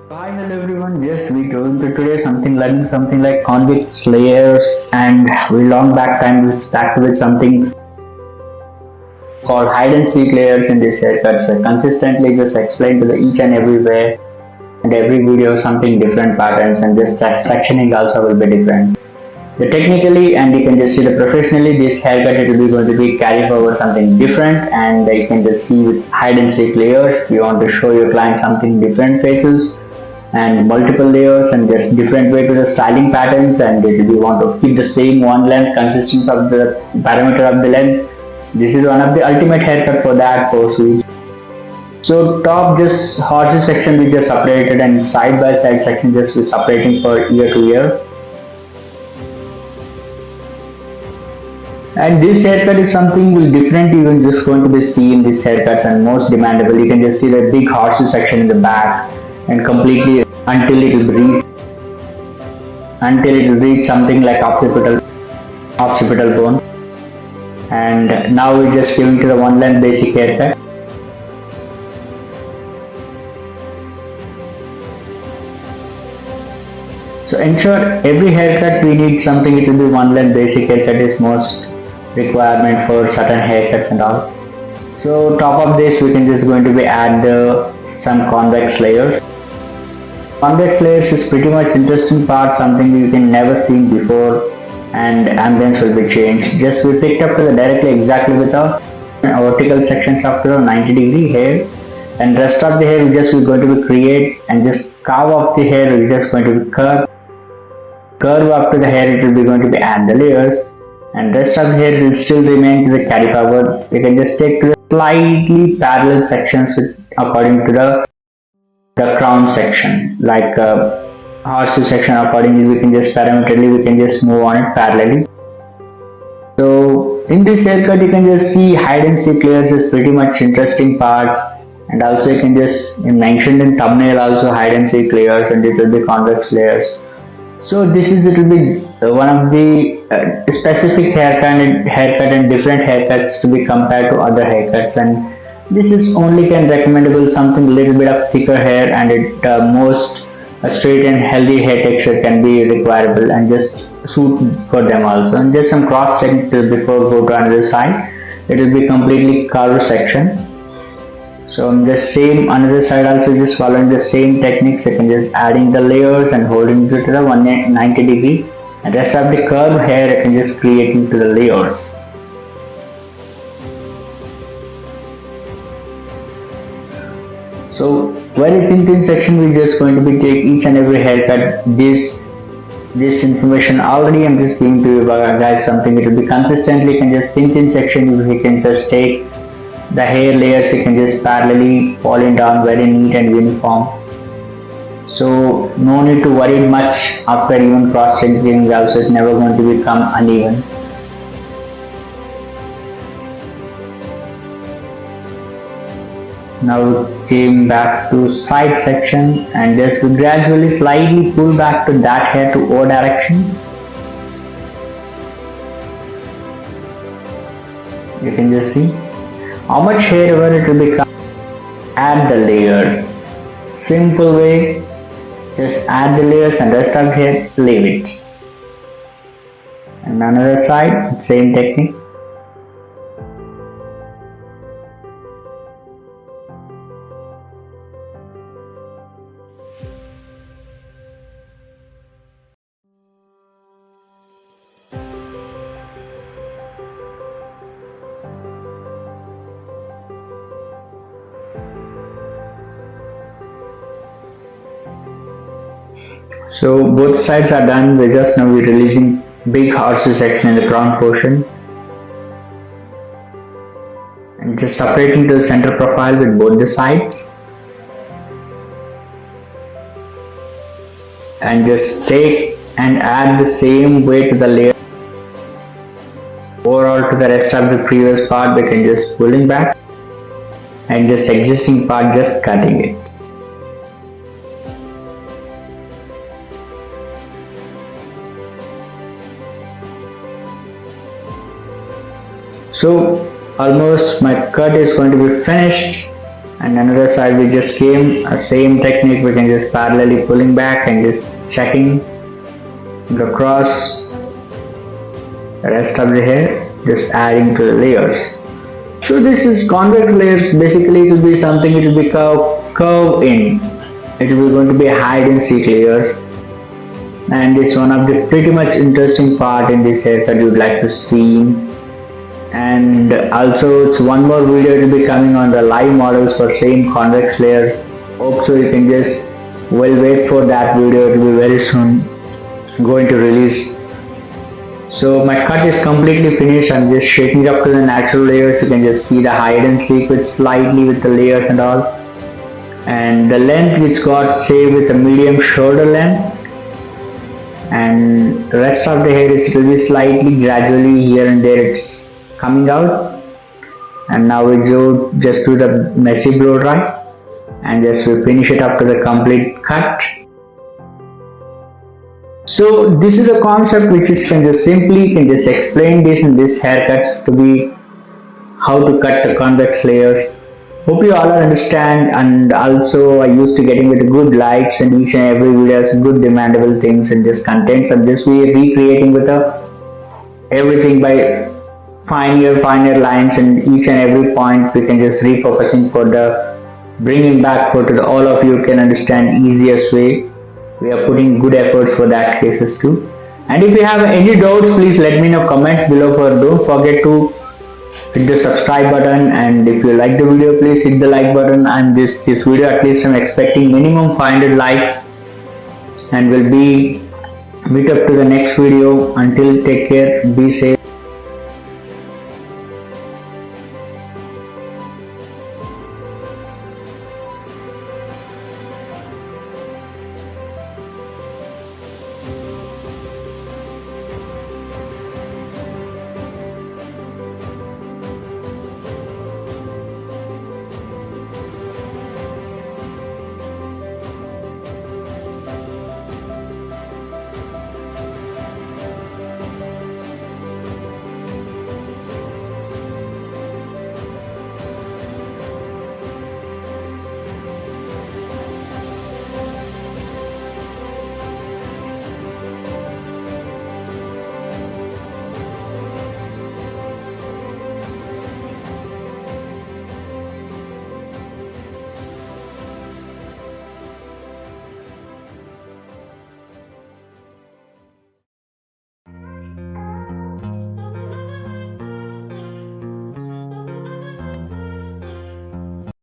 Hi, hello everyone. Just we doing today learning something like convex layers, and we long back time we started with something called hide and seek layers in this haircut. So consistently just explain to the each and everywhere and every video something different patterns, and this sectioning also will be different. The technically and you can just see the professionally this haircut it will be going to be carry forward something different, and you can just see with hide and seek layers. We want to show your client something different faces and multiple layers and just different way to the styling patterns, and if you want to keep the same one length consistency of the parameter of the length, this is one of the ultimate haircut for that pursuit. So top just horseshoe section we just separated, and side by side section just we separating for ear to ear. And this haircut is something will different you can just going to be see in these haircuts, and most demandable you can just see the big horseshoe section in the back and completely until it will reach something like occipital bone. And now we're just giving to the one length basic haircut. So ensure every haircut we need something, it will be one length basic haircut is most requirement for certain haircuts and all. So top of this we can just going to be add some convex layers. Convex layers is pretty much interesting part, something you can never seen before, and ambience will be changed. Just we picked up to the directly exactly with a vertical sections up to 90-degree hair, and rest of the hair we just we're going to be create and just carve up the hair. We're just going to be curve up to the hair. It will be going to be add the layers, and rest of the hair will still remain to the carry forward. We can just take to the slightly parallel sections with according to the crown section, like horseshoe section. Accordingly we can just parametrically we can just move on it parallelly. So in this haircut you can just see hide and seek layers is pretty much interesting parts, and also you can just mentioned in thumbnail also hide and seek layers, and it will be convex layers. So this is it will be one of the specific haircut and different haircuts to be compared to other haircuts, and this is only can recommendable something little bit of thicker hair, and it most straight and healthy hair texture can be requireable and just suit for them also. And just some cross check before go to another side, it will be completely curved section. So on the same another side also just following the same techniques, you can just adding the layers and holding it to the 190-degree, and rest of the curve hair you can just create into the layers. So very thin section we just going to be take each and every haircut. This information already I'm just giving to you guys something, it will be consistently you can just thin section we can just take the hair layers, you can just parallelly falling down very neat and uniform. So no need to worry much after even cross checking also, it's never going to become uneven. Now came back to side section, and just gradually slightly pull back to that hair to O direction. You can just see how much hair ever it will become. Add the layers, simple way, just add the layers and rest of the hair leave it. And another side same technique. So both sides are done. We're just now releasing big horseshoe section in the crown portion, and just separating to the center profile with both the sides, and just take and add the same way to the layer overall to the rest of the previous part. We can just pulling back and just existing part just cutting it. So almost my cut is going to be finished, and another side we just came, same technique, we can just parallelly pulling back and just checking across the rest of the hair, just adding to the layers. So this is convex layers. Basically it will be something, it will be curve in, it will be going to be hide and seek layers, and this one of the pretty much interesting part in this haircut you'd like to see. And also it's one more video to be coming on the live models for same convex layers. Hope so you can just wait for that video, it will be very soon going to release. So my cut is completely finished. I'm just shaking it up to the natural layers. You can just see the hide and seek with slightly with the layers and all, and the length which got say with a medium shoulder length, and the rest of the hair is, it will be slightly gradually here and there it's coming out. And now we just do the messy blow dry and just we finish it up to the complete cut. So this is a concept which is can just explain this in this haircuts to be how to cut the convex layers. Hope you all understand, and also I used to getting with good likes and each and every video has good demandable things and just contents, and this we are recreating with everything by finer lines, and each and every point we can just refocusing for the bringing back for to all of you can understand easiest way. We are putting good efforts for that cases too. And if you have any doubts, please let me know comments below. Don't forget to hit the subscribe button, and if you like the video, please hit the like button. And this video, at least I'm expecting minimum 500 likes, and will be meet up to the next video. Until, take care, be safe.